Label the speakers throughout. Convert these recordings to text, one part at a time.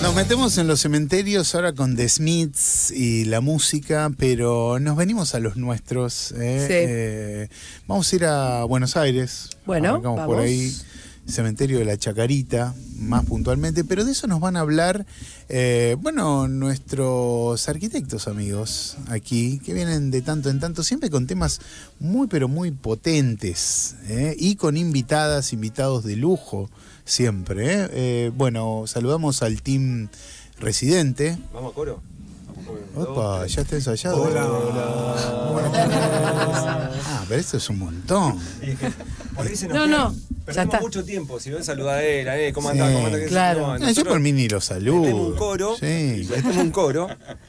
Speaker 1: Nos metemos en los cementerios ahora con The Smiths y la música, pero nos venimos a los nuestros. Vamos a ir a Buenos Aires.
Speaker 2: Bueno,
Speaker 1: arrancamos
Speaker 2: vamos.
Speaker 1: por ahí, cementerio de la Chacarita, más puntualmente, pero de eso nos van a hablar, nuestros arquitectos amigos aquí, que vienen de tanto en tanto, siempre con temas muy, pero muy potentes, y con invitados de lujo, siempre. Saludamos al team residente.
Speaker 3: Vamos a coro.
Speaker 1: Opa, ya está ensayado.
Speaker 3: Hola.
Speaker 1: Buenas tardes. Pero esto es un montón.
Speaker 3: Por ahí se nos
Speaker 2: ya
Speaker 3: perdemos
Speaker 2: está.
Speaker 3: mucho tiempo. Si ven saludadera, ¿cómo andás? ¿Cómo andás?
Speaker 2: Claro.
Speaker 1: Yo por mí ni lo saludo.
Speaker 3: Metemos un coro.
Speaker 1: Sí.
Speaker 3: Metemos un coro.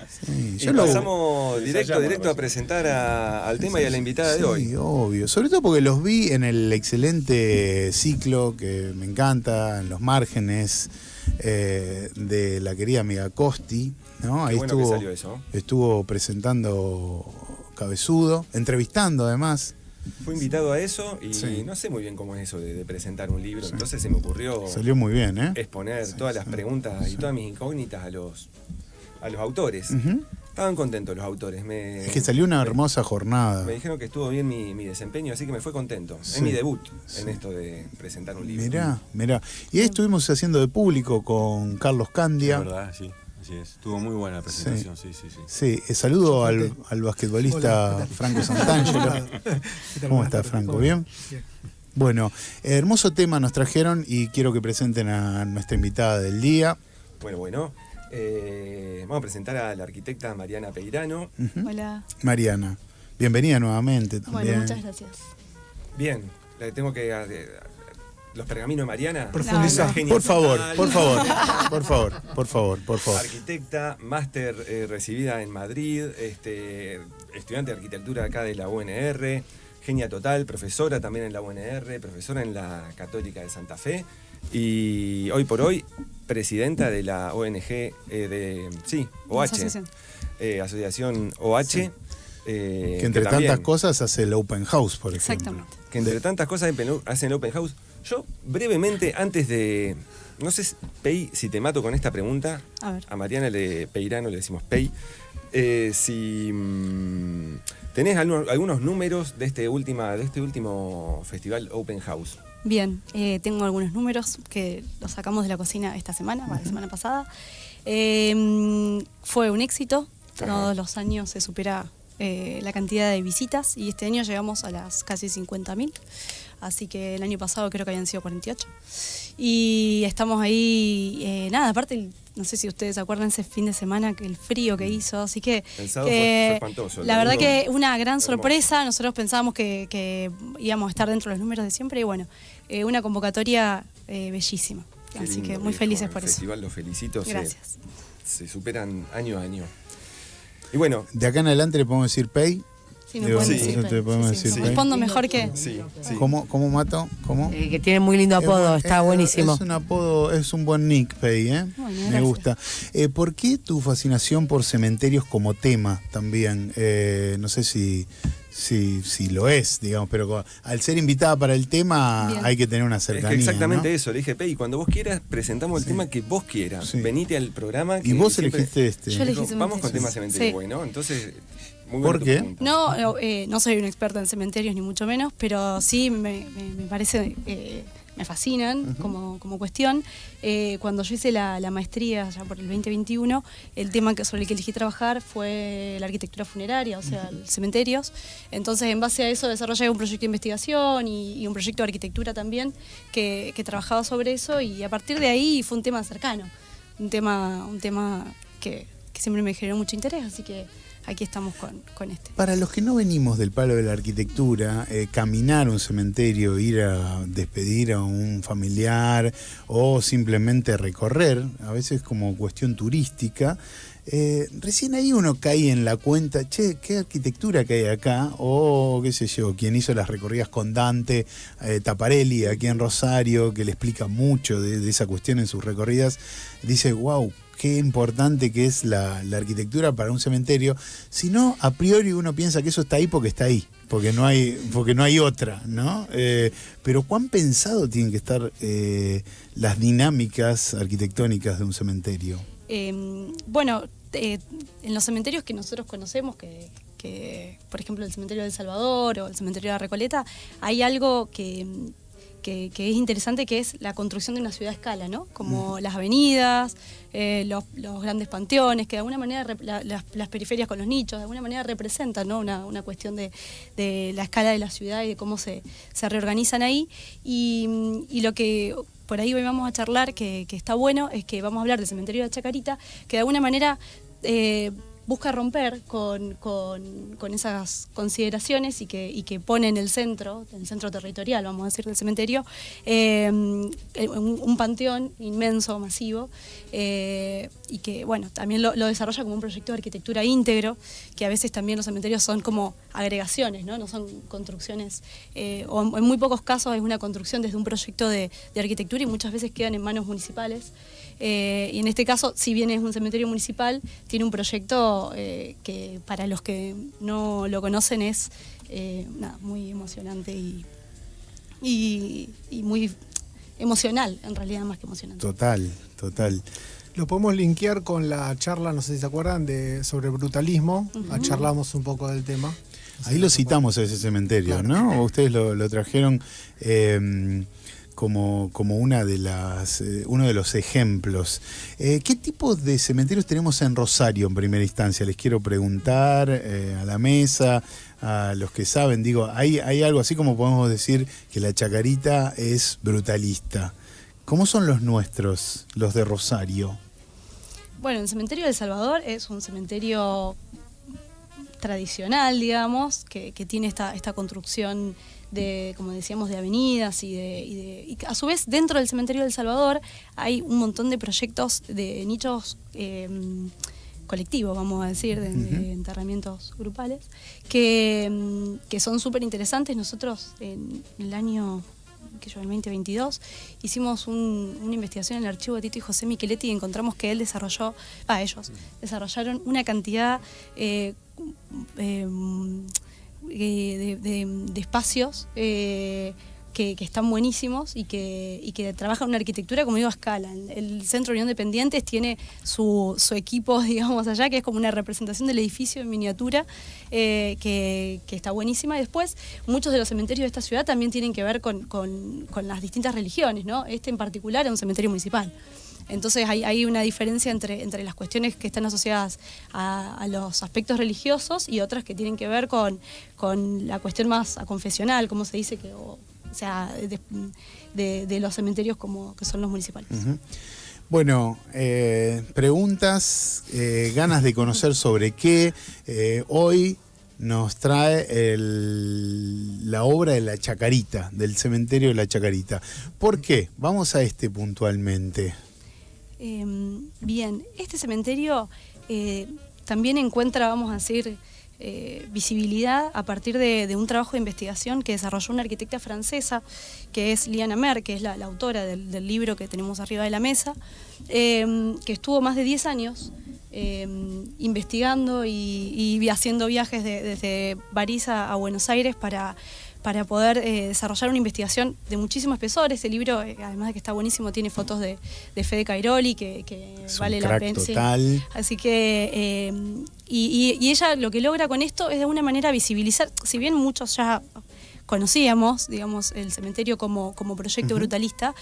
Speaker 1: Sí,
Speaker 3: Y pasamos directo a presentar al tema y a la invitada de hoy.
Speaker 1: Sí, obvio. Sobre todo porque los vi en el excelente ciclo que me encanta, en los márgenes de la querida amiga Costi, ¿no? Ahí
Speaker 3: bueno que salió eso.
Speaker 1: estuvo presentando Cabezudo, entrevistando además.
Speaker 3: Fui invitado a eso y
Speaker 1: Sí.
Speaker 3: no sé muy bien cómo es eso de presentar un libro. Sí. Entonces se me ocurrió
Speaker 1: Salió muy bien,
Speaker 3: exponer todas las preguntas y todas mis incógnitas a los autores.
Speaker 1: Uh-huh.
Speaker 3: Estaban contentos los autores.
Speaker 1: Es que salió una hermosa jornada.
Speaker 3: Me dijeron que estuvo bien mi desempeño, así que me fue contento.
Speaker 1: Sí.
Speaker 3: Es mi debut en
Speaker 1: Sí.
Speaker 3: esto de presentar un libro.
Speaker 1: Mirá. Y ahí estuvimos haciendo de público con Carlos Candia.
Speaker 4: Es verdad, sí, así es. Estuvo muy buena la presentación, sí.
Speaker 1: Sí, saludo al basquetbolista. Hola, Franco Santangelo. ¿Cómo está, Franco? ¿Bien? Bueno, hermoso tema nos trajeron y quiero que presenten a nuestra invitada del día.
Speaker 3: Bueno. Vamos a presentar a la arquitecta Mariana Peirano.
Speaker 1: Uh-huh.
Speaker 5: Hola.
Speaker 1: Mariana, bienvenida nuevamente también.
Speaker 5: Bueno, muchas gracias.
Speaker 3: Bien, le tengo que... los pergaminos de Mariana.
Speaker 5: Profundizar.
Speaker 1: Por favor.
Speaker 3: Arquitecta, máster recibida en Madrid, estudiante de arquitectura acá de la UNR, genia total, profesora también en la UNR, profesora en la Católica de Santa Fe y hoy por hoy presidenta de la ONG OH, Asociación OH.
Speaker 1: Sí. Que entre tantas cosas hace el Open House, por ejemplo.
Speaker 5: Exactamente.
Speaker 3: Que entre tantas cosas hacen el Open House. Yo, brevemente, antes de... No sé, Pei, si te mato con esta pregunta.
Speaker 5: A ver.
Speaker 3: A Mariana Peirano le decimos Pei. Si tenés algunos números de este último festival Open House.
Speaker 5: Bien, tengo algunos números que los sacamos de la cocina esta semana, la semana pasada. Fue un éxito. Todos los años se supera la cantidad de visitas y este año llegamos a las casi 50.000. Así que el año pasado creo que habían sido 48. Y estamos ahí, aparte, no sé si ustedes se acuerdan ese fin de semana, que el frío que hizo, así que...
Speaker 3: El sábado fue espantoso.
Speaker 5: La verdad que una gran sorpresa, nosotros pensábamos que íbamos a estar dentro de los números de siempre y bueno, una convocatoria bellísima.
Speaker 3: Qué
Speaker 5: así
Speaker 3: lindo,
Speaker 5: que muy felices por
Speaker 3: el
Speaker 5: eso.
Speaker 3: festival, los felicito.
Speaker 5: Gracias.
Speaker 3: Se superan año a año. Y bueno...
Speaker 1: De acá en adelante le podemos decir Pei.
Speaker 5: Sí, me pueden decir.
Speaker 1: Te podemos decir Pei.
Speaker 5: Respondo mejor que...
Speaker 3: Sí.
Speaker 1: ¿Cómo mato? ¿Cómo?
Speaker 2: Que tiene muy lindo apodo, está buenísimo.
Speaker 1: Es un apodo, es un buen nick, Pei,
Speaker 5: Bueno,
Speaker 1: me gusta. ¿Por qué tu fascinación por cementerios como tema también? No sé si lo es, digamos, pero al ser invitada para el tema
Speaker 5: Bien.
Speaker 1: hay que tener una cercanía.
Speaker 3: Es que exactamente, ¿no? Eso, le dije, Pei, cuando vos quieras presentamos el tema que vos quieras.
Speaker 1: Sí.
Speaker 3: Venite al programa.
Speaker 1: Y vos
Speaker 3: siempre...
Speaker 1: elegiste este.
Speaker 5: Yo elegí
Speaker 3: Vamos con
Speaker 5: cementerios.
Speaker 3: tema cementerio,
Speaker 5: Sí.
Speaker 3: bueno, entonces... Muy
Speaker 1: ¿Por
Speaker 3: buena tu
Speaker 1: qué?
Speaker 3: pregunta.
Speaker 5: No soy una experta en cementerios ni mucho menos, pero sí me parece, me fascinan como cuestión. Cuando yo hice la maestría ya por el 2021, el tema sobre el que elegí trabajar fue la arquitectura funeraria, o sea, cementerios. Entonces, en base a eso desarrollé un proyecto de investigación y un proyecto de arquitectura también que trabajaba sobre eso y a partir de ahí fue un tema cercano, un tema que siempre me generó mucho interés, así que aquí estamos con este.
Speaker 1: Para los que no venimos del palo de la arquitectura, caminar un cementerio, ir a despedir a un familiar o simplemente recorrer, a veces como cuestión turística, recién ahí uno cae en la cuenta, qué arquitectura que hay acá, o qué sé yo, quien hizo las recorridas con Dante, Taparelli aquí en Rosario, que le explica mucho de esa cuestión en sus recorridas, dice, wow, qué importante que es la arquitectura para un cementerio, si no, a priori uno piensa que eso está ahí porque está ahí. porque no hay otra, ¿no? Pero ¿cuán pensado tienen que estar las dinámicas arquitectónicas de un cementerio?
Speaker 5: Bueno, en los cementerios que nosotros conocemos, que por ejemplo el cementerio del Salvador o el cementerio de la Recoleta, hay algo que es interesante, que es la construcción de una ciudad a escala, ¿no? Como las avenidas, los grandes panteones, que de alguna manera las periferias con los nichos, de alguna manera representan, ¿no? Una cuestión de la escala de la ciudad y de cómo se reorganizan ahí. Y lo que por ahí hoy vamos a charlar, que está bueno, es que vamos a hablar del cementerio de la Chacarita, que de alguna manera busca romper con esas consideraciones y que pone en el centro territorial, vamos a decir, del cementerio, un panteón inmenso, masivo, y que, bueno, también lo desarrolla como un proyecto de arquitectura íntegro, que a veces también los cementerios son como agregaciones, ¿no? No son construcciones, o en muy pocos casos es una construcción desde un proyecto de arquitectura y muchas veces quedan en manos municipales. Y en este caso, si bien es un cementerio municipal, tiene un proyecto que para los que no lo conocen es muy emocionante y muy emocional, en realidad, más que emocionante.
Speaker 1: Total.
Speaker 6: Lo podemos linkear con la charla, no sé si se acuerdan, sobre brutalismo. Charlamos un poco del tema.
Speaker 1: Ahí lo citamos a ese cementerio,
Speaker 6: claro.
Speaker 1: ¿no? Ustedes lo trajeron como uno de los ejemplos. ¿Qué tipo de cementerios tenemos en Rosario en primera instancia? Les quiero preguntar a la mesa, a los que saben. Digo, hay algo así como podemos decir que la Chacarita es brutalista. ¿Cómo son los nuestros, los de Rosario?
Speaker 5: Bueno, el cementerio del Salvador es un cementerio tradicional, digamos, que tiene esta construcción de, como decíamos, de avenidas y a su vez dentro del cementerio del Salvador hay un montón de proyectos de nichos colectivos, vamos a decir, de enterramientos grupales, que son súper interesantes. Nosotros en el año el 2022, hicimos una investigación en el archivo de Tito y José Micheletti y encontramos que ellos desarrollaron una cantidad de espacios que están buenísimos y que trabajan una arquitectura, como digo, a escala. El Centro de Unión de Pendientes tiene su equipo, digamos, allá, que es como una representación del edificio en miniatura, que está buenísima. Y después, muchos de los cementerios de esta ciudad también tienen que ver con las distintas religiones, ¿no? Este en particular es un cementerio municipal. Entonces hay una diferencia entre las cuestiones que están asociadas a los aspectos religiosos y otras que tienen que ver con la cuestión más confesional, como se dice, de los cementerios como que son los municipales.
Speaker 1: Uh-huh. Bueno, preguntas, ganas de conocer sobre qué. Hoy nos trae la obra de la Chacarita, del cementerio de la Chacarita. ¿Por qué? Vamos a puntualmente.
Speaker 5: Bien, este cementerio también encuentra, vamos a decir, visibilidad a partir de un trabajo de investigación que desarrolló una arquitecta francesa, que es Liane Amer, que es la autora del libro que tenemos arriba de la mesa, que estuvo más de 10 años investigando y haciendo viajes desde París a Buenos Aires para poder desarrollar una investigación de muchísimo espesor. Ese libro, además de que está buenísimo, tiene fotos de Fede Cairoli, que vale la pena.
Speaker 1: Total.
Speaker 5: Así que, y ella lo que logra con esto es de alguna manera visibilizar, si bien muchos ya conocíamos, digamos, el cementerio como proyecto brutalista,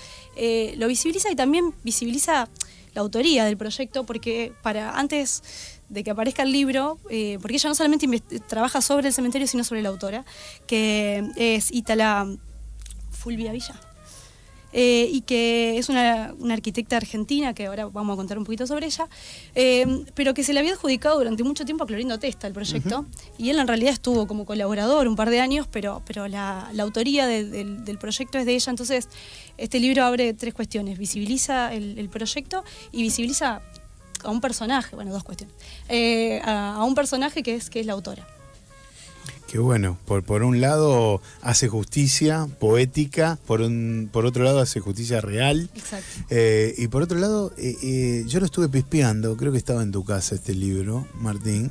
Speaker 5: lo visibiliza y también visibiliza la autoría del proyecto, porque antes de que aparezca el libro, porque ella no solamente trabaja sobre el cementerio, sino sobre la autora, que es Ítala Fulvia Villa, y que es una arquitecta argentina, que ahora vamos a contar un poquito sobre ella, pero que se le había adjudicado durante mucho tiempo a Clorindo Testa el proyecto, y él en realidad estuvo como colaborador un par de años, pero la autoría del proyecto es de ella. Entonces este libro abre 3 cuestiones: visibiliza el proyecto y visibiliza a un personaje, bueno, 2 cuestiones, a un personaje que es la autora.
Speaker 1: Qué bueno, por un lado hace justicia poética, por otro lado hace justicia real.
Speaker 5: Exacto.
Speaker 1: Y por otro lado, yo lo estuve pispeando, creo que estaba en tu casa este libro, Martín,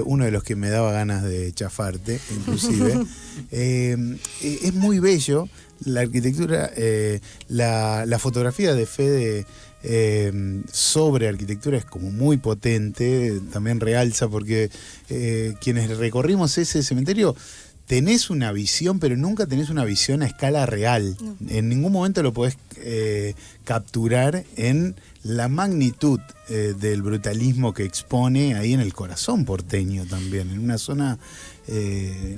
Speaker 1: uno de los que me daba ganas de chafarte, inclusive. Es muy bello la arquitectura, la fotografía de Fede sobre arquitectura es como muy potente, también realza porque quienes recorrimos ese cementerio tenés una visión, pero nunca tenés una visión a escala real. No. En ningún momento lo podés capturar en la magnitud del brutalismo que expone ahí en el corazón porteño también, en una zona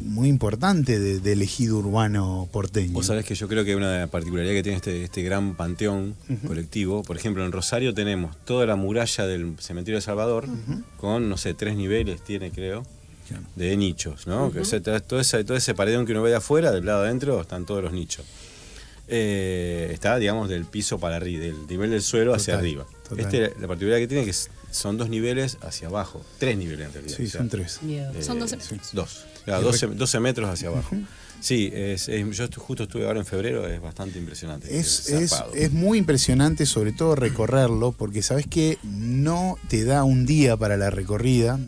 Speaker 1: muy importante del ejido urbano porteño.
Speaker 4: Vos sabés que yo creo que una particularidad que tiene este gran panteón colectivo, por ejemplo en Rosario tenemos toda la muralla del cementerio de Salvador, con, no sé, 3 niveles tiene, creo, de nichos, ¿no? Que, o sea, todo ese paredón que uno ve de afuera, del lado adentro están todos los nichos. Está, digamos, del piso para arriba, del nivel del suelo hacia arriba. La particularidad que tiene es que son 2 niveles hacia abajo, 3 niveles en realidad.
Speaker 1: Sí, son 3.
Speaker 5: Son 12 metros.
Speaker 4: 2, claro, 12 metros hacia abajo. Sí, yo justo estuve ahora en febrero, es bastante impresionante.
Speaker 1: Es muy impresionante, sobre todo recorrerlo, porque sabes que no te da un día para la recorrida.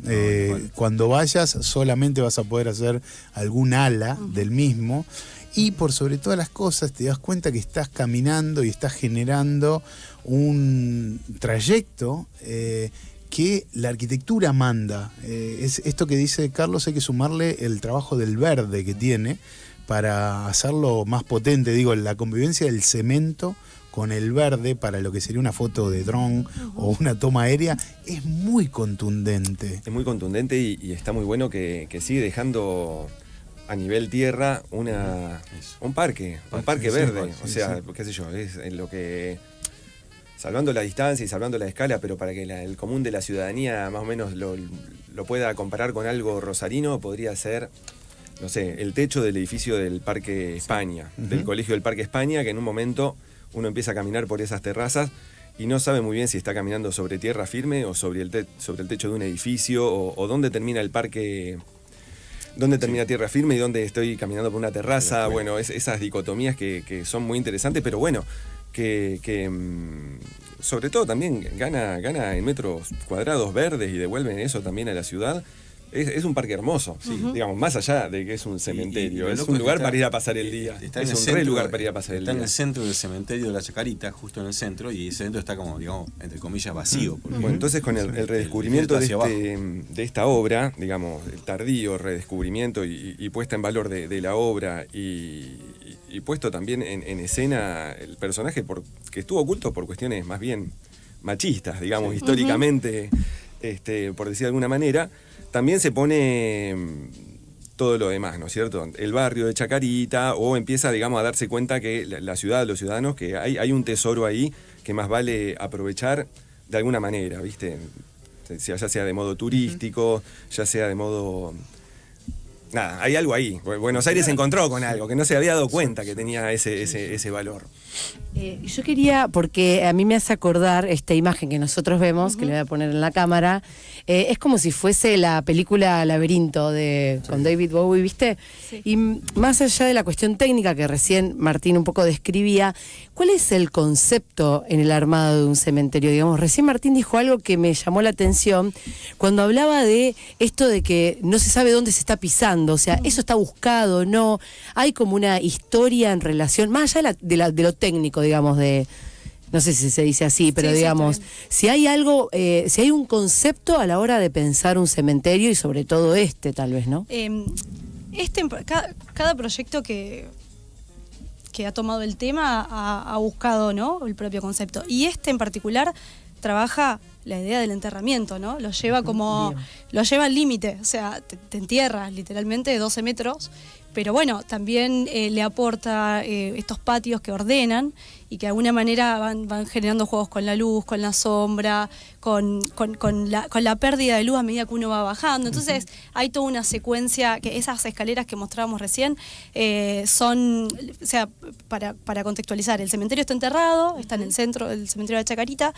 Speaker 1: Cuando vayas solamente vas a poder hacer algún ala del mismo. Y por sobre todas las cosas te das cuenta que estás caminando y estás generando un trayecto que la arquitectura manda. Es esto que dice Carlos, hay que sumarle el trabajo del verde que tiene para hacerlo más potente. Digo, la convivencia del cemento con el verde para lo que sería una foto de dron o una toma aérea es muy contundente.
Speaker 3: Es muy contundente y está muy bueno que sigue dejando a nivel tierra un parque verde. O sea, qué sé yo, es en lo que, salvando la distancia y salvando la escala, pero para que el común de la ciudadanía más o menos lo pueda comparar con algo rosarino, podría ser, no sé, el techo del edificio del Parque España, del Colegio del Parque España, que en un momento uno empieza a caminar por esas terrazas y no sabe muy bien si está caminando sobre tierra firme o sobre el techo de un edificio o dónde termina el parque. ¿Dónde termina tierra firme y dónde estoy caminando por una terraza? Bueno, esas dicotomías que son muy interesantes, pero bueno, que sobre todo también gana en metros cuadrados verdes y devuelven eso también a la ciudad. Es un parque hermoso, digamos, más allá de que es un cementerio, es un lugar para ir a pasar el día.
Speaker 4: Es un re lugar para ir a pasar el día. Está en el centro del cementerio de la Chacarita, justo en el centro, y ese centro está como, digamos, entre comillas, vacío.
Speaker 3: Bueno, entonces con el redescubrimiento de esta obra, digamos, el tardío redescubrimiento y puesta en valor de la obra y puesto también en escena el personaje que estuvo oculto por cuestiones más bien machistas, digamos, históricamente, por decir de alguna manera, también se pone todo lo demás, ¿no es cierto? El barrio de Chacarita, o empieza, digamos, a darse cuenta que la ciudad, los ciudadanos, que hay un tesoro ahí que más vale aprovechar de alguna manera, ¿viste? Ya sea de modo turístico, ya sea de modo... Nada, hay algo ahí. Buenos Aires se encontró con algo que no se había dado cuenta que tenía ese valor.
Speaker 2: Yo quería, porque a mí me hace acordar esta imagen que nosotros vemos, que le voy a poner en la cámara, es como si fuese la película Laberinto con David Bowie, ¿viste? Sí. Y más allá de la cuestión técnica que recién Martín un poco describía, ¿cuál es el concepto en el armado de un cementerio? Digamos, recién Martín dijo algo que me llamó la atención cuando hablaba de esto de que no se sabe dónde se está pisando, o sea, eso está buscado, no, hay como una historia en relación, más allá de lo técnico, digamos, no sé si se dice así, pero digamos, si hay algo, si hay un concepto a la hora de pensar un cementerio y sobre todo tal vez, ¿no?
Speaker 5: Cada proyecto que ha tomado el tema ha buscado, ¿no?, el propio concepto. Y en particular trabaja la idea del enterramiento, ¿no? Lo lleva al límite, o sea, te entierras literalmente 12 metros, pero bueno, también le aporta estos patios que ordenan y que de alguna manera van generando juegos con la luz, con la sombra, con la pérdida de luz a medida que uno va bajando. Entonces hay toda una secuencia, que esas escaleras que mostrábamos recién son, o sea, para contextualizar, el cementerio está enterrado, está en el centro del cementerio de Chacarita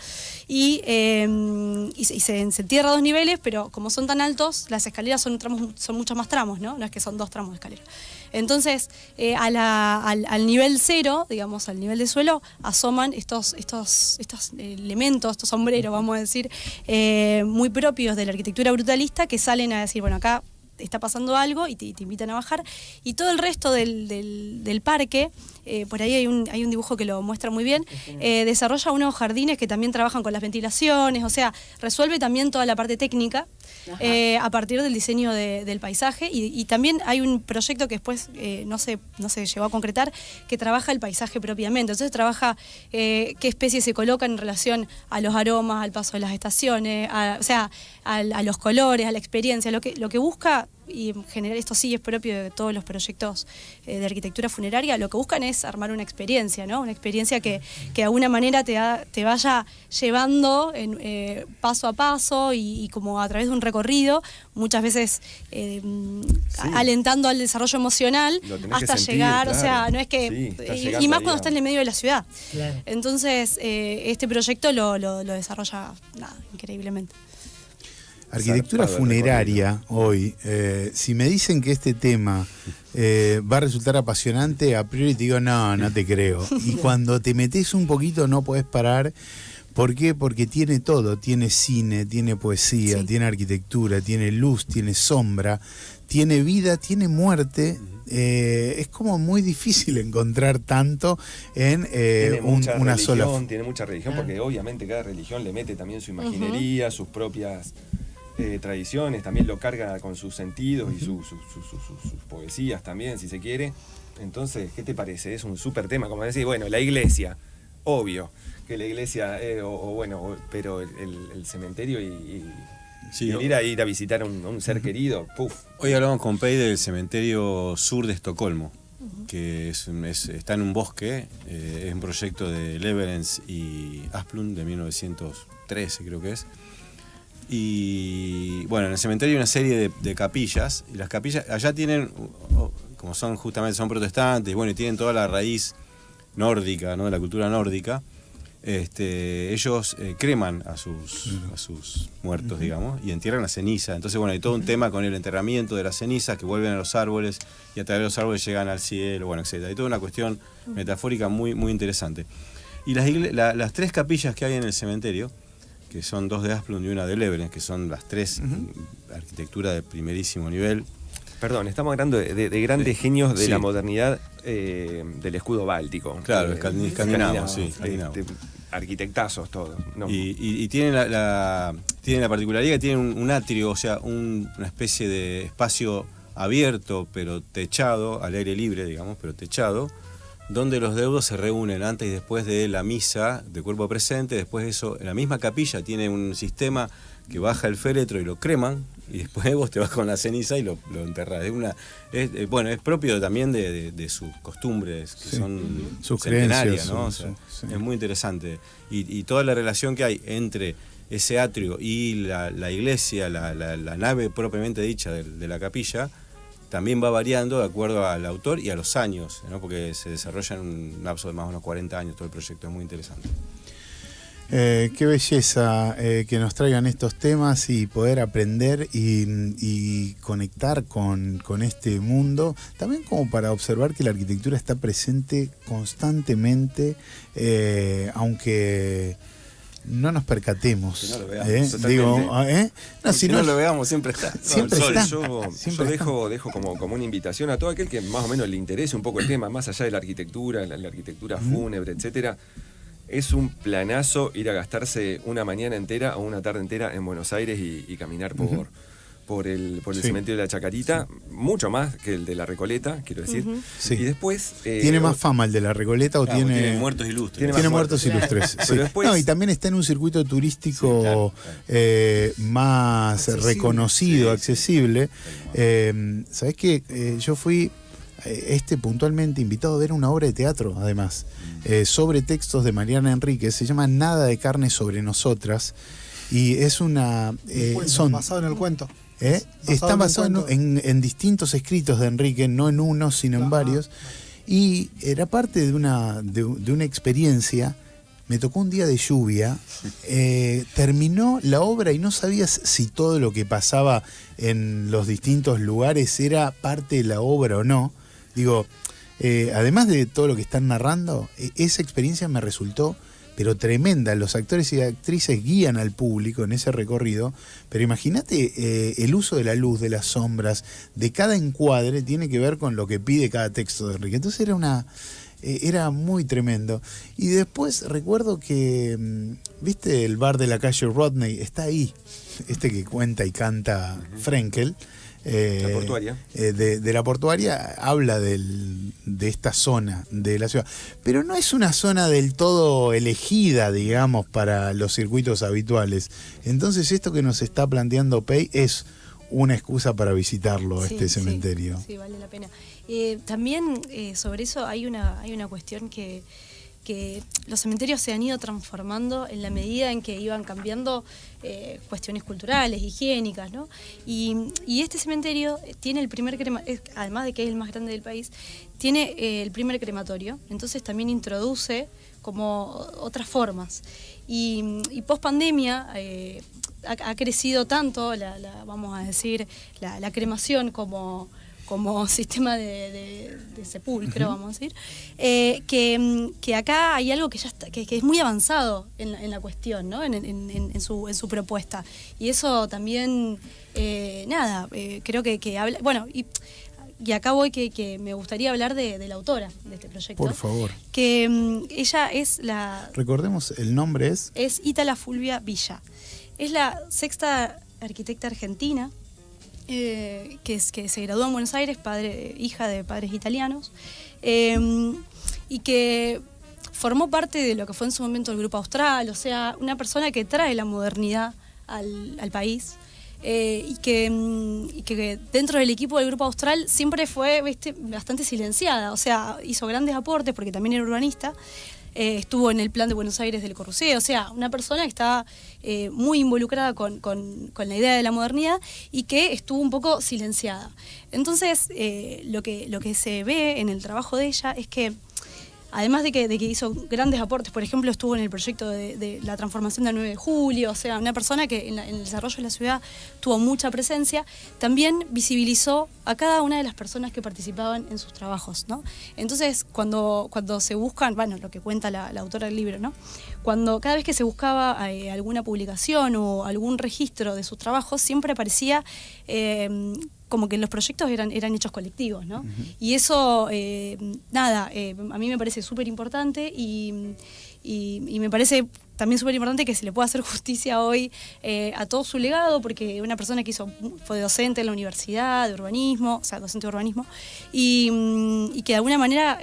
Speaker 5: y se entierra a 2 niveles, pero como son tan altos, las escaleras son muchos más tramos, ¿no? No es que son 2 tramos de escalera. Entonces, al nivel 0, digamos, al nivel de suelo, asoman estos elementos, estos sombreros, vamos a decir, muy propios de la arquitectura brutalista, que salen a decir, bueno, acá está pasando algo y te invitan a bajar. Y todo el resto del parque, por ahí hay un dibujo que lo muestra muy bien, desarrolla unos jardines que también trabajan con las ventilaciones, o sea, resuelve también toda la parte técnica a partir del diseño del paisaje. Y también hay un proyecto que después no se llegó a concretar, que trabaja el paisaje propiamente. Entonces trabaja qué especies se colocan en relación a los aromas, al paso de las estaciones, a los colores, a la experiencia. Lo que busca, y en general esto sí es propio de todos los proyectos de arquitectura funeraria, lo que buscan es armar una experiencia, ¿no? Una experiencia que de alguna manera te vaya llevando paso a paso y como a través de un recorrido, muchas veces alentando al desarrollo emocional hasta
Speaker 3: sentir,
Speaker 5: llegar,
Speaker 3: claro.
Speaker 5: o sea, no es que...
Speaker 3: Sí,
Speaker 5: y más cuando está en el medio de la ciudad.
Speaker 2: Claro.
Speaker 5: Entonces, este proyecto lo desarrolla increíblemente.
Speaker 1: Arquitectura
Speaker 3: Zarpado el
Speaker 1: funeraria hoy, si me dicen que este tema va a resultar apasionante, a priori te digo, no te creo. Y cuando te metes un poquito no podés parar. ¿Por qué? Porque tiene todo, tiene cine, tiene poesía,
Speaker 5: Sí.
Speaker 1: tiene arquitectura, tiene luz, tiene sombra, tiene vida, tiene muerte. Es como muy difícil encontrar tanto en
Speaker 3: Tiene mucha
Speaker 1: una
Speaker 3: religión,
Speaker 1: sola...
Speaker 3: tiene mucha religión, porque obviamente cada religión le mete también su imaginería, sus propias tradiciones, también lo carga con sus sentidos y sus poesías también, si se quiere. Entonces, ¿qué te parece? Es un súper tema, como decir, bueno, la iglesia, obvio que la iglesia, pero el cementerio y
Speaker 4: Sí,
Speaker 3: el ir a visitar a un ser querido, ¡puf!
Speaker 4: hoy hablamos con Pei del cementerio sur de Estocolmo, que está en un bosque, es un proyecto de Leverens y Asplund de 1913 creo que es. Y bueno, en el cementerio hay una serie de capillas, y las capillas allá tienen, como son protestantes, bueno, y tienen toda la raíz nórdica, ¿no? De la cultura nórdica. Ellos creman a sus muertos, digamos, y entierran la ceniza. Entonces, bueno, hay todo un tema con el enterramiento de las cenizas que vuelven a los árboles y a través de los árboles llegan al cielo, bueno, etc. Hay toda una cuestión metafórica muy, muy interesante. Y las tres capillas que hay en el cementerio, que son dos de Asplund y una de Leverens, que son las tres arquitectura de primerísimo nivel.
Speaker 3: Perdón, estamos hablando de grandes genios de
Speaker 4: Sí.
Speaker 3: la modernidad del escudo báltico.
Speaker 4: Claro, escandinavo, sí, escandinavo.
Speaker 3: Arquitectazos todos. No.
Speaker 4: Y tienen tienen la particularidad que tienen un atrio, o sea, una especie de espacio abierto, pero techado, al aire libre, digamos, pero techado, donde los deudos se reúnen antes y después de la misa de cuerpo presente. Después de eso, en la misma capilla tiene un sistema que baja el féretro y lo creman, y después vos te vas con la ceniza y lo enterrás. Es propio también de sus costumbres, que
Speaker 1: Sí.
Speaker 4: son
Speaker 1: Sus
Speaker 4: centenarias,
Speaker 1: creencias,
Speaker 4: ¿no? O sea,
Speaker 1: sí.
Speaker 4: es muy interesante. Y toda la relación que hay entre ese atrio y la iglesia, la nave propiamente dicha de la capilla, también va variando de acuerdo al autor y a los años, ¿no? Porque se desarrolla en un lapso de más o menos 40 años todo el proyecto, es muy interesante.
Speaker 1: Qué belleza que nos traigan estos temas y poder aprender y conectar con este mundo. También como para observar que la arquitectura está presente constantemente, aunque no nos percatemos.
Speaker 4: Que no lo veamos,
Speaker 3: totalmente.
Speaker 1: No, si no,
Speaker 4: lo veamos, siempre está.
Speaker 1: Siempre
Speaker 3: Sol,
Speaker 1: está.
Speaker 3: yo
Speaker 1: Siempre
Speaker 3: dejo como una invitación a todo aquel que más o menos le interese un poco el tema, más allá de la arquitectura fúnebre, etcétera. Es un planazo ir a gastarse una mañana entera o una tarde entera en Buenos Aires y caminar por el
Speaker 1: Sí.
Speaker 3: cementerio de la Chacarita, mucho más que el de la Recoleta, quiero decir.
Speaker 1: Sí.
Speaker 3: Y después...
Speaker 1: ¿Tiene más fama el de la Recoleta o
Speaker 4: Claro,
Speaker 1: tiene
Speaker 4: muertos ilustres.
Speaker 3: Tiene
Speaker 1: Tiene
Speaker 3: más
Speaker 1: muertos
Speaker 3: muertos.
Speaker 1: ilustres.
Speaker 3: Pero
Speaker 1: sí.
Speaker 3: después-
Speaker 1: No, y también está en un circuito turístico
Speaker 4: Sí, claro.
Speaker 1: más
Speaker 6: Accesible.
Speaker 1: reconocido,
Speaker 4: Sí,
Speaker 1: accesible. ¿Sabés qué? Yo fui puntualmente invitado a ver una obra de teatro, además, sobre textos de Mariana Enríquez. Se llama Nada de carne sobre nosotras. Y es una...
Speaker 6: basado en el cuento.
Speaker 1: Está basado
Speaker 6: en un cuento.
Speaker 1: en distintos escritos de Enrique, no en uno, sino en
Speaker 6: Ajá.
Speaker 1: varios. Y era parte de una experiencia. Me tocó un día de lluvia, terminó la obra y no sabías si todo lo que pasaba en los distintos lugares era parte de la obra o no. Digo, además de todo lo que están narrando, esa experiencia me resultó pero tremenda. Los actores y actrices guían al público en ese recorrido, pero imagínate el uso de la luz, de las sombras, de cada encuadre tiene que ver con lo que pide cada texto de Enrique. Entonces era muy tremendo. Y después recuerdo que, ¿viste el bar de la calle Rodney? Está ahí, este que cuenta y canta Frenkel.
Speaker 3: La portuaria.
Speaker 1: De la portuaria habla de esta zona de la ciudad, pero no es una zona del todo elegida, digamos, para los circuitos habituales. Entonces esto que nos está planteando Pei es una excusa para visitarlo, este cementerio.
Speaker 5: Sí, vale la pena. También sobre eso hay una cuestión que los cementerios se han ido transformando en la medida en que iban cambiando cuestiones culturales, higiénicas, ¿no? Y este cementerio tiene el primer además de que es el más grande del país, tiene el primer crematorio, entonces también introduce como otras formas. Y post pandemia ha crecido tanto vamos a decir, la cremación como sistema de sepulcro, vamos a decir, que acá hay algo que ya está, que es muy avanzado en la cuestión, ¿no? en su propuesta. Y eso también, creo que habla... Bueno, y acá voy que me gustaría hablar de la autora de este proyecto.
Speaker 1: Por favor.
Speaker 5: Que ella es la...
Speaker 1: Recordemos, el nombre es...
Speaker 5: Es Ítala Fulvia Villa. Es la sexta arquitecta argentina que se graduó en Buenos Aires, hija de padres italianos, y que formó parte de lo que fue en su momento el Grupo Austral, o sea, una persona que trae la modernidad al país, y que dentro del equipo del Grupo Austral siempre fue bastante silenciada, o sea, hizo grandes aportes porque también era urbanista. Estuvo en el plan de Buenos Aires del Corbusier, o sea, una persona que está muy involucrada con la idea de la modernidad y que estuvo un poco silenciada. Entonces, lo que se ve en el trabajo de ella es que, además de que hizo grandes aportes, por ejemplo, estuvo en el proyecto de la transformación del 9 de julio, o sea, una persona que en el desarrollo de la ciudad tuvo mucha presencia, también visibilizó a cada una de las personas que participaban en sus trabajos, ¿no? Entonces, cuando se buscan, bueno, lo que cuenta la autora del libro, ¿no? Cada vez que se buscaba alguna publicación o algún registro de sus trabajos, siempre aparecía como que los proyectos eran hechos colectivos, ¿no? Y eso, a mí me parece súper importante y me parece también súper importante que se le pueda hacer justicia hoy a todo su legado, porque una persona que fue docente en la universidad de urbanismo, o sea, docente de urbanismo, y que de alguna manera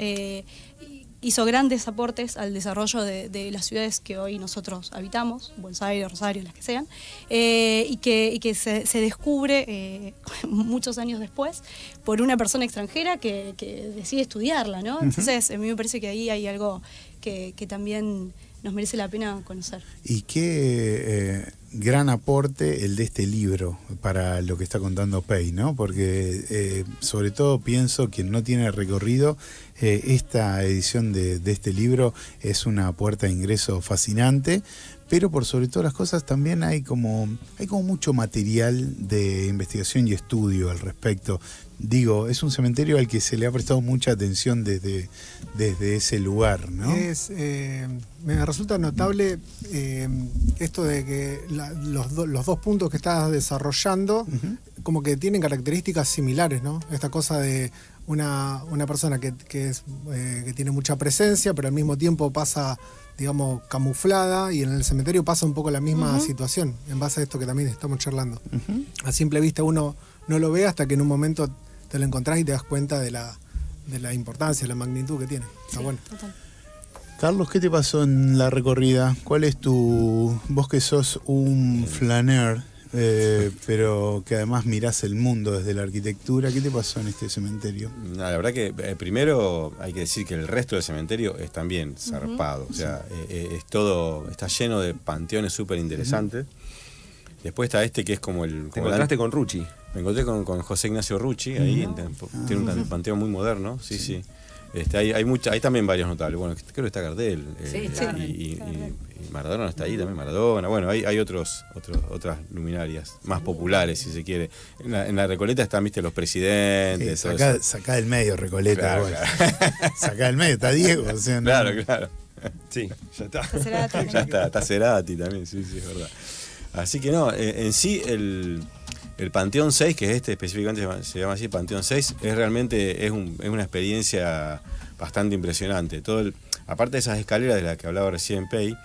Speaker 5: hizo grandes aportes al desarrollo de las ciudades que hoy nosotros habitamos, Buenos Aires, Rosario, las que sean, y que se descubre muchos años después por una persona extranjera que decide estudiarla, ¿no? Entonces, a mí me parece que ahí hay algo que también nos merece la pena conocer.
Speaker 1: Y qué gran aporte el de este libro para lo que está contando Pei, ¿no? Porque sobre todo pienso que no tiene recorrido, esta edición de este libro es una puerta de ingreso fascinante, pero por sobre todas las cosas también hay como mucho material de investigación y estudio al respecto. Digo, es un cementerio al que se le ha prestado mucha atención desde ese lugar, ¿no?
Speaker 6: Me resulta notable esto de que los dos puntos que estás desarrollando como que tienen características similares, ¿no? Esta cosa de una persona que tiene mucha presencia, pero al mismo tiempo pasa, digamos, camuflada, y en el cementerio pasa un poco la misma situación, en base a esto que también estamos charlando. A simple vista uno no lo ve hasta que en un momento te lo encontrás y te das cuenta de la importancia, de la magnitud que tiene. Está bueno.
Speaker 5: Total.
Speaker 1: Carlos, ¿qué te pasó en la recorrida? ¿Cuál es vos que sos un flaneur, pero que además mirás el mundo desde la arquitectura, ¿qué te pasó en este cementerio?
Speaker 4: La verdad que primero hay que decir que el resto del cementerio es también zarpado, o sea, está lleno de panteones súper interesantes. Después está este que es como el...
Speaker 3: Te encontraste con Rucci.
Speaker 4: Me encontré con José Ignacio Rucci, ahí tiene un panteón muy moderno, sí. Hay también varios notables. Bueno, creo que está Gardel.
Speaker 2: Sí, claro.
Speaker 4: Y Maradona no está ahí también, Maradona. Bueno, hay otras luminarias más populares, si se quiere. En la Recoleta están, viste, los presidentes.
Speaker 1: Sacá del medio, Recoleta.
Speaker 4: Claro,
Speaker 1: igual.
Speaker 4: claro.
Speaker 1: Sacá del medio, está Diego. O sea, ¿no?
Speaker 4: Claro.
Speaker 3: Sí, ya está.
Speaker 4: Ya está Cerati también, sí, es verdad. Así que no, en sí el Panteón 6, que específicamente se llama así, Panteón 6, es una experiencia bastante impresionante. Aparte de esas escaleras de las que hablaba recién Pei,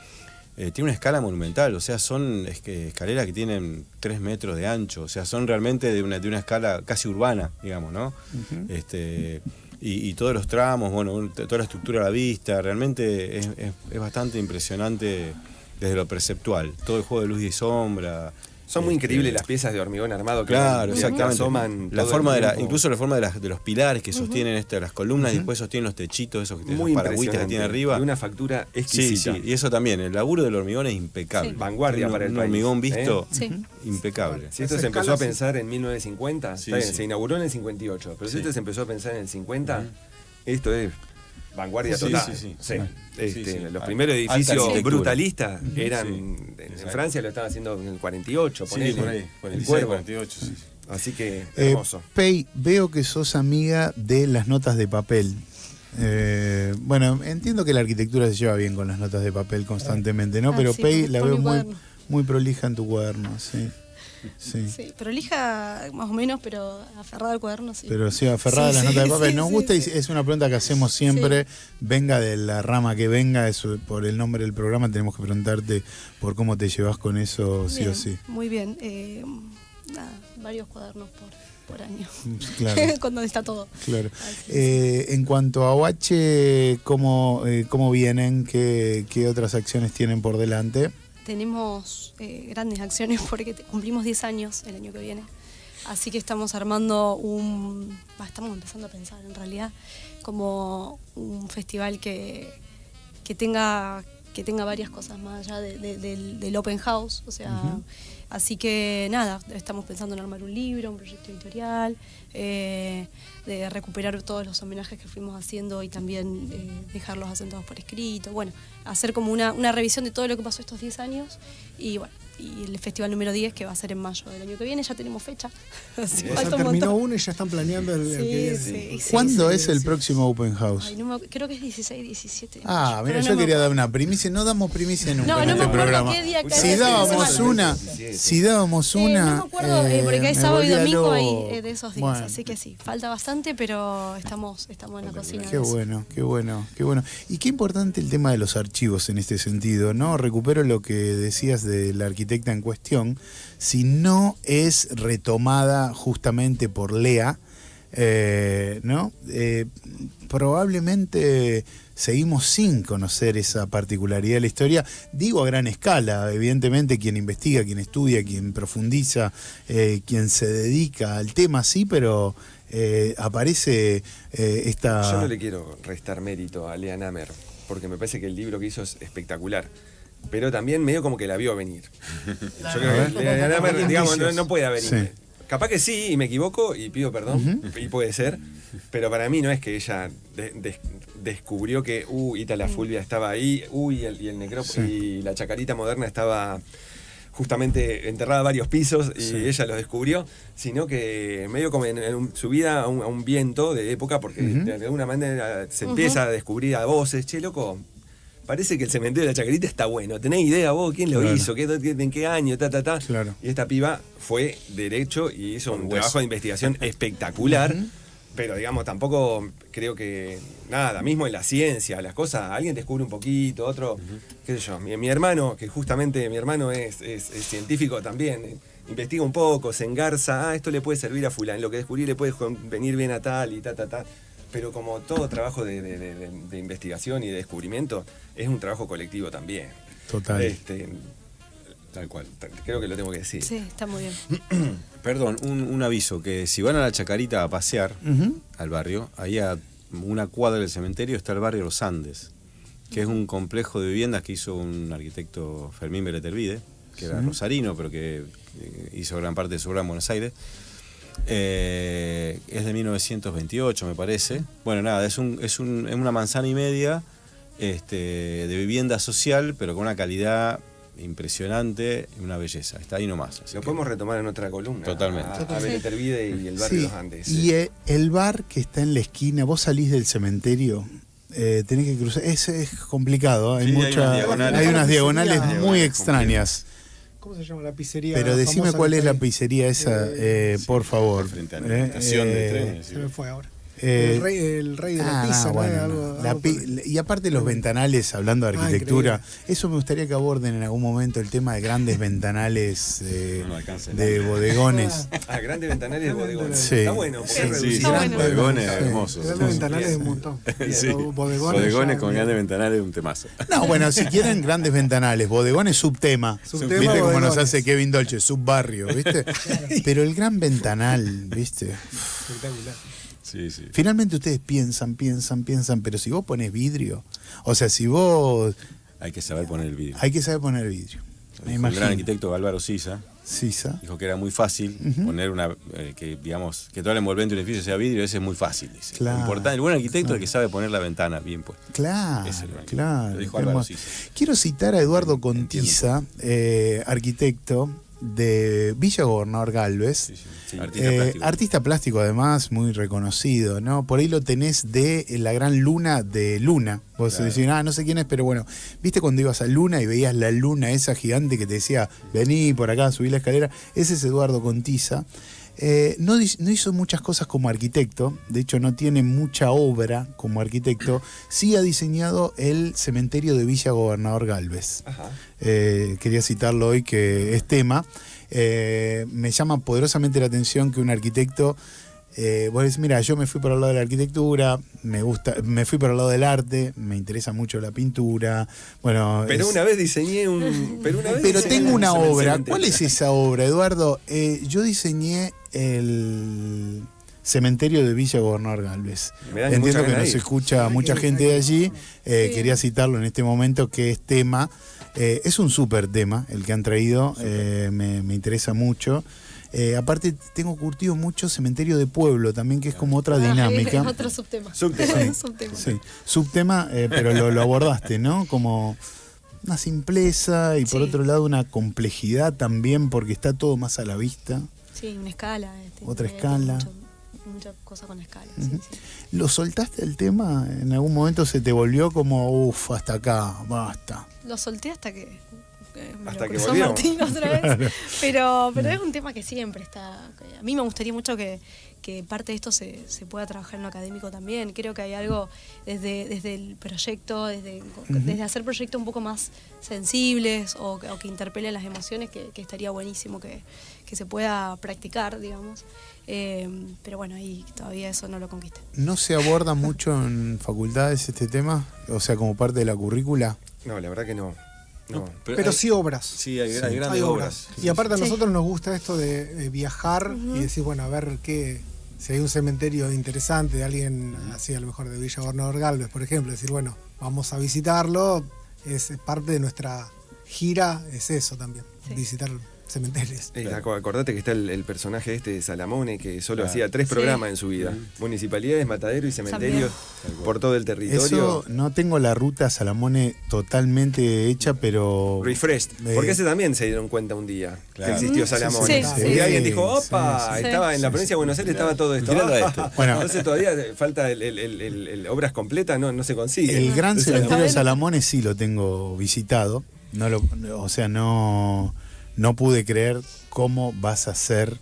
Speaker 4: tiene una escala monumental, o sea, son escaleras que tienen 3 metros de ancho, o sea, son realmente de una escala casi urbana, digamos, ¿no? Uh-huh. Y todos los tramos, bueno, toda la estructura a la vista, realmente es bastante impresionante desde lo perceptual. Todo el juego de luz y sombra.
Speaker 3: Son muy increíbles las piezas de hormigón armado que
Speaker 4: exactamente.
Speaker 3: asoman.
Speaker 4: La forma incluso la forma de los pilares que sostienen las columnas y después sostienen los techitos, esos
Speaker 3: muy
Speaker 4: paragüitas que tiene arriba.
Speaker 3: Y una factura exquisita.
Speaker 4: Sí, y eso también, el laburo del hormigón es impecable.
Speaker 3: Sí. Vanguardia para el país.
Speaker 4: Un hormigón visto impecable.
Speaker 3: Si esto se empezó a pensar en 1950, se inauguró en el 50, pero si esto se empezó a pensar en el 50, esto es vanguardia total. Los primeros edificios brutalistas eran en Francia, lo estaban haciendo en el 48, ponele,
Speaker 4: por ahí,
Speaker 3: 46,
Speaker 4: 48, sí.
Speaker 3: Así que hermoso.
Speaker 1: Pei, veo que sos amiga de las notas de papel. Bueno, entiendo que la arquitectura se lleva bien con las notas de papel constantemente, ¿no? Pero
Speaker 5: sí,
Speaker 1: Pei la veo
Speaker 5: cuaderno.
Speaker 1: muy prolija en tu cuaderno, sí.
Speaker 5: Sí, prolija más o menos, pero aferrada al cuaderno, sí.
Speaker 1: Pero sí, aferrada a las notas de papel. Nos gusta y
Speaker 5: sí.
Speaker 1: es una pregunta que hacemos siempre, venga de la rama que venga, eso por el nombre del programa tenemos que preguntarte por cómo te llevas con eso, sí o sí.
Speaker 5: Muy bien. Varios cuadernos por año.
Speaker 1: Claro.
Speaker 5: Cuando está todo.
Speaker 1: Claro. En cuanto a OH, ¿cómo vienen? ¿Qué otras acciones tienen por delante?
Speaker 5: Tenemos grandes acciones porque cumplimos 10 años el año que viene. Así que estamos armando estamos empezando a pensar en realidad como un festival que tenga varias cosas más allá del open house. O sea, así que nada, estamos pensando en armar un libro, un proyecto editorial, de recuperar todos los homenajes que fuimos haciendo y también dejarlos asentados por escrito. Bueno, hacer como una revisión de todo lo que pasó estos 10 años y bueno, y el festival número 10 que va a ser en mayo del año que viene, ya tenemos fecha. Así
Speaker 6: ya terminó uno y ya están planeando el que viene.
Speaker 1: ¿Cuándo es el próximo Open House?
Speaker 5: Ay, creo que es 16, 17.
Speaker 1: Mira, yo quería dar una primicia. No damos primicia nunca en este programa.
Speaker 5: Qué día
Speaker 1: Si dábamos una,
Speaker 5: no me acuerdo, porque hay sábado y domingo hay de esos días,
Speaker 1: bueno.
Speaker 5: así que sí, falta bastante, pero estamos en la cocina.
Speaker 1: Qué bueno. Y qué importante el tema de los archivos en este sentido, ¿no? Recupero lo que decías de la arquitecta en cuestión. Si no es retomada justamente por Lea, ¿no? Probablemente seguimos sin conocer esa particularidad de la historia, digo a gran escala, evidentemente quien investiga, quien estudia, quien profundiza, quien se dedica al tema, sí, pero aparece esta...
Speaker 3: Yo no le quiero restar mérito a Lea Namer, porque me parece que el libro que hizo es espectacular. Pero también medio como que la vio venir. Yo creo que Lea Namer, digamos, no puede haber. Sí. Capaz que sí, y me equivoco, y pido perdón, y puede ser, pero para mí no es que ella descubrió que Ítala Fulvia estaba ahí, y el necrópolis y la Chacarita moderna estaba justamente enterrada a varios pisos, y ella lo descubrió, sino que medio como en su vida a un viento de época, porque de alguna manera se empieza a descubrir a voces, che, loco, parece que el cementerio de la Chacarita está bueno. ¿Tenés idea vos quién lo hizo? ¿En qué año?
Speaker 1: Claro.
Speaker 3: Y esta piba fue derecho y hizo un trabajo de investigación espectacular. Pero, digamos, tampoco creo que nada, mismo en la ciencia, las cosas, alguien descubre un poquito, otro, qué sé yo. Mi hermano, que justamente mi hermano es científico también, investiga un poco, se engarza, esto le puede servir a fulano, lo que descubrí le puede venir bien a tal y Pero como todo trabajo de investigación y de descubrimiento, es un trabajo colectivo también.
Speaker 1: Total.
Speaker 4: Tal cual.
Speaker 3: Creo que lo tengo que decir.
Speaker 5: Sí, está muy bien.
Speaker 4: Perdón, un aviso, que si van a la Chacarita a pasear al barrio, ahí a una cuadra del cementerio está el barrio Los Andes, que es un complejo de viviendas que hizo un arquitecto Fermín Beretervide, que era rosarino, pero que hizo gran parte de su obra en Buenos Aires. Es de 1928, me parece. Bueno, nada, es una manzana y media de vivienda social, pero con una calidad impresionante y una belleza. Está ahí nomás.
Speaker 3: Lo podemos retomar en otra columna.
Speaker 4: Totalmente.
Speaker 3: A Beletervide y el barrio de los Andes.
Speaker 1: Y el bar que está en la esquina, vos salís del cementerio, tenés que cruzar. Es complicado, hay,
Speaker 4: Sí,
Speaker 1: hay unas diagonales muy extrañas.
Speaker 6: ¿Cómo se llama la pizzería?
Speaker 1: Pero decime
Speaker 6: famosa
Speaker 1: cuál
Speaker 6: que
Speaker 1: es
Speaker 6: está
Speaker 1: la
Speaker 6: ahí?
Speaker 1: pizzería esa, por favor.
Speaker 4: Frente a la estación de trenes.
Speaker 6: Se me fue ahora.
Speaker 1: Eh,
Speaker 6: el rey de la pizza, ¿no?
Speaker 1: bueno,
Speaker 6: Algo-
Speaker 1: la
Speaker 6: algo
Speaker 1: pi-
Speaker 6: por-
Speaker 1: y aparte los ventanales, hablando de arquitectura,
Speaker 6: increíble.
Speaker 1: eso me gustaría que aborden en algún momento el tema de grandes ventanales
Speaker 4: No alcanza el
Speaker 1: de
Speaker 4: aire.
Speaker 1: bodegones.
Speaker 3: Grandes ventanales de bodegones.
Speaker 1: Sí.
Speaker 3: Está bueno, porque
Speaker 2: Sí,
Speaker 3: es
Speaker 2: sí,
Speaker 3: reducido.
Speaker 5: está bueno.
Speaker 4: Bodegones
Speaker 1: Sí.
Speaker 4: hermosos.
Speaker 6: Grandes ventanales de un montón.
Speaker 4: Sí.
Speaker 6: Los bodegones
Speaker 4: Bodegones
Speaker 6: ya-
Speaker 4: con grandes ventanales de un temazo.
Speaker 1: No, bueno, si quieren grandes ventanales, bodegones subtema.
Speaker 6: Subtema,
Speaker 1: ¿Viste cómo nos
Speaker 6: bodegones.
Speaker 1: hace Kevin Dolce? Subbarrio, ¿viste? Pero el gran ventanal, ¿viste?
Speaker 6: Espectacular.
Speaker 4: Sí, sí.
Speaker 1: Finalmente ustedes piensan, pero si vos pones vidrio, o sea, si vos...
Speaker 4: Hay que saber poner el vidrio.
Speaker 1: Hay que saber poner vidrio. Me
Speaker 4: El
Speaker 1: imagino.
Speaker 4: gran arquitecto Álvaro Sisa
Speaker 1: Sisa.
Speaker 4: dijo que era muy fácil poner una que digamos que todo el envolvente de un edificio sea vidrio, ese es muy fácil, dice.
Speaker 1: Claro.
Speaker 4: Lo importante, el buen arquitecto es el que sabe poner la ventana bien puesta.
Speaker 1: Claro,
Speaker 4: Ese es el gran
Speaker 1: claro.
Speaker 4: Lo dijo
Speaker 1: Qué
Speaker 4: Álvaro
Speaker 1: hermoso.
Speaker 4: Sisa.
Speaker 1: Quiero citar a Eduardo Contiza, arquitecto de Villa Gobernador Galvez.
Speaker 4: Sí, sí. Artista plástico.
Speaker 1: Artista plástico además, muy reconocido, ¿no? Por ahí lo tenés de la gran luna de Luna. Vos
Speaker 4: Claro.
Speaker 1: decís, no sé quién es, pero bueno, ¿viste cuando ibas a Luna y veías la luna esa gigante que te decía, vení por acá, subí la escalera? Ese es Eduardo Contiza. No hizo muchas cosas como arquitecto, de hecho no tiene mucha obra como arquitecto, sí ha diseñado el cementerio de Villa Gobernador Galvez.
Speaker 3: Ajá.
Speaker 1: Quería citarlo hoy que es tema. Me llama poderosamente la atención que un arquitecto, vos decís, mira, yo me fui por el lado de la arquitectura, me fui por el lado del arte, me interesa mucho la pintura, bueno...
Speaker 3: Pero una vez diseñé
Speaker 1: Pero tengo una obra.
Speaker 3: cementerio.
Speaker 1: ¿Cuál es esa obra, Eduardo? Yo diseñé el cementerio de Villa Gobernador Galvez.
Speaker 3: Me dan
Speaker 1: Entiendo
Speaker 3: muchas
Speaker 1: que
Speaker 3: ganas
Speaker 1: nos
Speaker 3: de ir.
Speaker 1: escucha mucha gente de allí. Quería citarlo en este momento, que es tema. Es un súper tema el que han traído. Me interesa mucho. Aparte, tengo curtido mucho cementerio de pueblo también, que es como otra dinámica.
Speaker 5: Es otro subtema.
Speaker 3: Subtema.
Speaker 5: Subtema.
Speaker 1: Sí, subtema, pero lo abordaste, ¿no? Como una simpleza y por
Speaker 5: Sí.
Speaker 1: otro lado una complejidad también, porque está todo más a la vista.
Speaker 5: Sí, una escala.
Speaker 1: Otra escala.
Speaker 5: Mucha cosa con escala.
Speaker 1: Ujú.
Speaker 5: Sí, sí.
Speaker 1: ¿Lo soltaste el tema? ¿En algún momento se te volvió como, uff, hasta acá, basta?
Speaker 5: Lo solté hasta que me
Speaker 3: Hasta
Speaker 5: lo
Speaker 3: que
Speaker 5: cruzó
Speaker 3: volvió.
Speaker 5: Martín otra vez. Pero es un tema que siempre está. A mí me gustaría mucho que parte de esto se pueda trabajar en lo académico también. Creo que hay algo desde el proyecto, desde hacer proyectos un poco más sensibles o que interpelen las emociones, que estaría buenísimo que se pueda practicar, digamos. Pero bueno, ahí todavía eso no lo conquisté.
Speaker 1: ¿No se aborda mucho en facultades este tema? O sea, como parte de la currícula.
Speaker 3: No, la verdad que no. No.
Speaker 6: Pero
Speaker 4: hay-
Speaker 6: sí obras.
Speaker 4: Sí, hay
Speaker 6: Hay
Speaker 4: grandes obras.
Speaker 6: Y aparte a
Speaker 5: Sí.
Speaker 6: nosotros nos gusta esto de viajar y decir, bueno, a ver si hay un cementerio interesante de alguien así, a lo mejor de Villa Gobernador Galvez, por ejemplo, decir, bueno, vamos a visitarlo, es parte de nuestra gira, es eso también,
Speaker 5: Sí.
Speaker 6: visitar cementerios.
Speaker 3: Acordate que está el personaje este de Salamone, que solo
Speaker 4: Claro.
Speaker 3: hacía 3
Speaker 5: Sí.
Speaker 3: programas en su vida. Municipalidades, mataderos y cementerios
Speaker 4: También.
Speaker 3: por todo el territorio.
Speaker 1: Eso, no tengo la ruta Salamone totalmente hecha, pero...
Speaker 3: Refreshed.
Speaker 1: Me-
Speaker 3: Porque ese también se dieron cuenta un día
Speaker 4: Claro.
Speaker 3: que existió Salamone.
Speaker 5: Sí,
Speaker 3: Y
Speaker 5: sí.
Speaker 3: alguien dijo, opa,
Speaker 1: Sí,
Speaker 3: estaba en la provincia de Buenos Aires, estaba todo esto.
Speaker 4: Tirando a esto.
Speaker 1: Bueno.
Speaker 3: Entonces todavía falta el obras completas, no se consigue.
Speaker 1: El gran
Speaker 3: Entonces,
Speaker 1: cementerio de Salamone sí lo tengo visitado. No pude creer cómo vas a hacer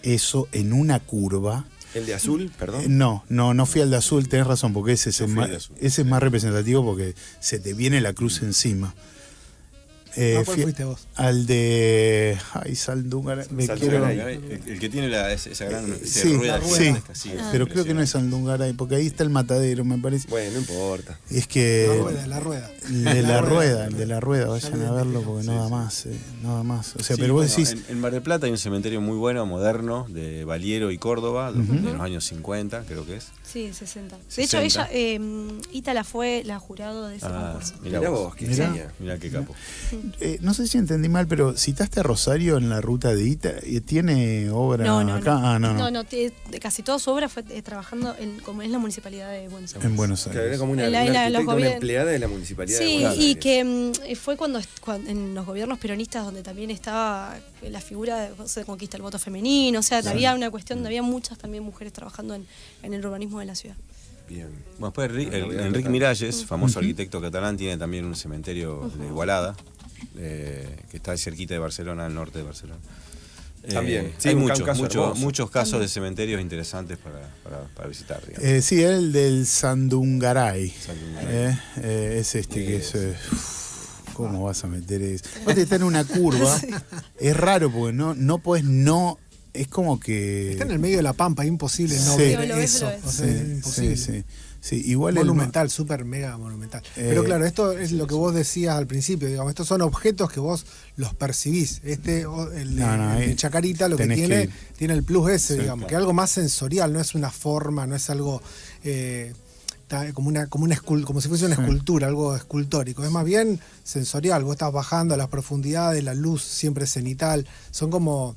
Speaker 1: eso en una curva.
Speaker 3: El de azul, perdón.
Speaker 1: No fui al de azul, tenés razón, porque ese
Speaker 4: Yo
Speaker 1: es,
Speaker 4: fui
Speaker 1: más,
Speaker 4: al de azul.
Speaker 1: ese es más representativo porque se te viene la cruz encima.
Speaker 6: ¿A cuál
Speaker 1: Fui
Speaker 6: fuiste vos?
Speaker 1: al de... Ay, Saldúngara. Me
Speaker 3: Saldúngara.
Speaker 1: quiero...
Speaker 4: El que tiene esa gran
Speaker 1: Sí,
Speaker 4: rueda
Speaker 1: sí,
Speaker 4: gigantesca, sí,
Speaker 1: pero creo que no es Saldúngara, porque ahí está el matadero, me parece.
Speaker 3: Bueno, no importa.
Speaker 1: Es que...
Speaker 6: La rueda.
Speaker 1: El de la rueda, vayan a verlo porque no da más, no da más. O sea,
Speaker 4: Sí,
Speaker 1: pero vos
Speaker 4: bueno,
Speaker 1: decís,
Speaker 4: en Mar del Plata hay un cementerio muy bueno, moderno, de Valiero y Córdoba, de los años 50, creo que es.
Speaker 5: Sí, 60. De
Speaker 4: 60.
Speaker 5: hecho, ella, Ítala fue la jurado de ese concurso.
Speaker 3: Mirá vos, qué
Speaker 1: Mirá.
Speaker 3: genia.
Speaker 4: Mirá qué capo.
Speaker 1: No sé si entendí mal, pero citaste a Rosario en la ruta de Ita. ¿Tiene obra acá?
Speaker 5: No.
Speaker 1: Ah, no.
Speaker 5: No, casi toda su obra fue trabajando como es la Municipalidad de Buenos Aires.
Speaker 1: En Buenos
Speaker 3: Que era
Speaker 1: Aires.
Speaker 3: como una empleada de la municipalidad de
Speaker 5: Sí,
Speaker 3: Buenos
Speaker 5: y
Speaker 3: Aires.
Speaker 5: que fue cuando en los gobiernos peronistas donde también estaba la figura de se conquista el voto femenino, o sea, había una cuestión, había muchas también mujeres trabajando en el urbanismo de la ciudad.
Speaker 3: Bien.
Speaker 4: Bueno, después Enrique Miralles, famoso arquitecto catalán, tiene también un cementerio de Igualada, que está cerquita de Barcelona, al norte de Barcelona.
Speaker 3: También. Sí,
Speaker 4: Hay
Speaker 3: un caso hermoso.
Speaker 4: muchos casos de cementerios interesantes para visitar. Digamos.
Speaker 1: Sí, el del Sandungaray.
Speaker 4: Sandungaray.
Speaker 1: Es que es... ¿Cómo vas a meter eso? Aparte está en una curva. Es raro porque no podés no... Es como que...
Speaker 6: Está en el medio de la pampa, es imposible no
Speaker 1: Sí.
Speaker 6: ver
Speaker 5: Lo ves,
Speaker 6: eso.
Speaker 5: lo ves.
Speaker 6: O sea, es imposible.
Speaker 1: Sí, igual
Speaker 6: Monumental, súper mega monumental. Pero claro, esto es lo que vos decías al principio, digamos, estos son objetos que vos los percibís. El de Chacarita lo que tiene el plus ese, digamos, que es algo más sensorial, no es una forma, no es algo como si fuese una escultura, algo escultórico. Es más bien sensorial, vos estás bajando a las profundidades, la luz siempre es cenital, son como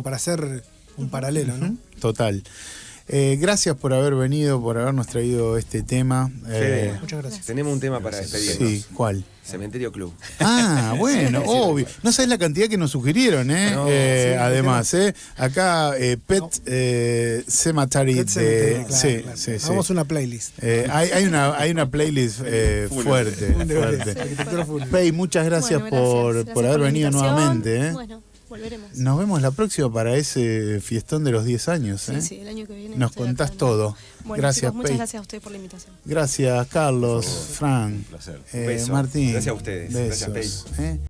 Speaker 6: para hacer un paralelo, ¿no?
Speaker 1: Total. Gracias por haber venido, por habernos traído este tema.
Speaker 6: Muchas gracias.
Speaker 3: Tenemos un tema para despedirnos.
Speaker 1: Sí, ¿cuál?
Speaker 3: Cementerio Club.
Speaker 1: Ah, bueno, obvio. No sabés la cantidad que nos sugirieron,
Speaker 3: No,
Speaker 1: además, Acá, Pet Cemetery.
Speaker 6: Pet Cemetery, claro,
Speaker 1: Sí.
Speaker 6: Hagamos una playlist.
Speaker 1: Hay una playlist fuerte. Pei, muchas gracias por haber
Speaker 5: la
Speaker 1: venido
Speaker 5: invitación.
Speaker 1: nuevamente.
Speaker 5: Bueno, volveremos.
Speaker 1: Nos vemos la próxima para ese fiestón de los 10 años.
Speaker 5: Sí, el año que viene.
Speaker 1: Nos
Speaker 5: estoy
Speaker 1: contás
Speaker 5: acá, ¿no?
Speaker 1: todo.
Speaker 5: Bueno,
Speaker 1: Gracias,
Speaker 5: chicos, muchas
Speaker 1: Pei.
Speaker 5: gracias a ustedes por la invitación.
Speaker 1: Gracias, Carlos, Fran,
Speaker 4: Un placer.
Speaker 3: Un beso.
Speaker 1: Martín.
Speaker 3: Gracias a ustedes. Gracias,
Speaker 1: Besos,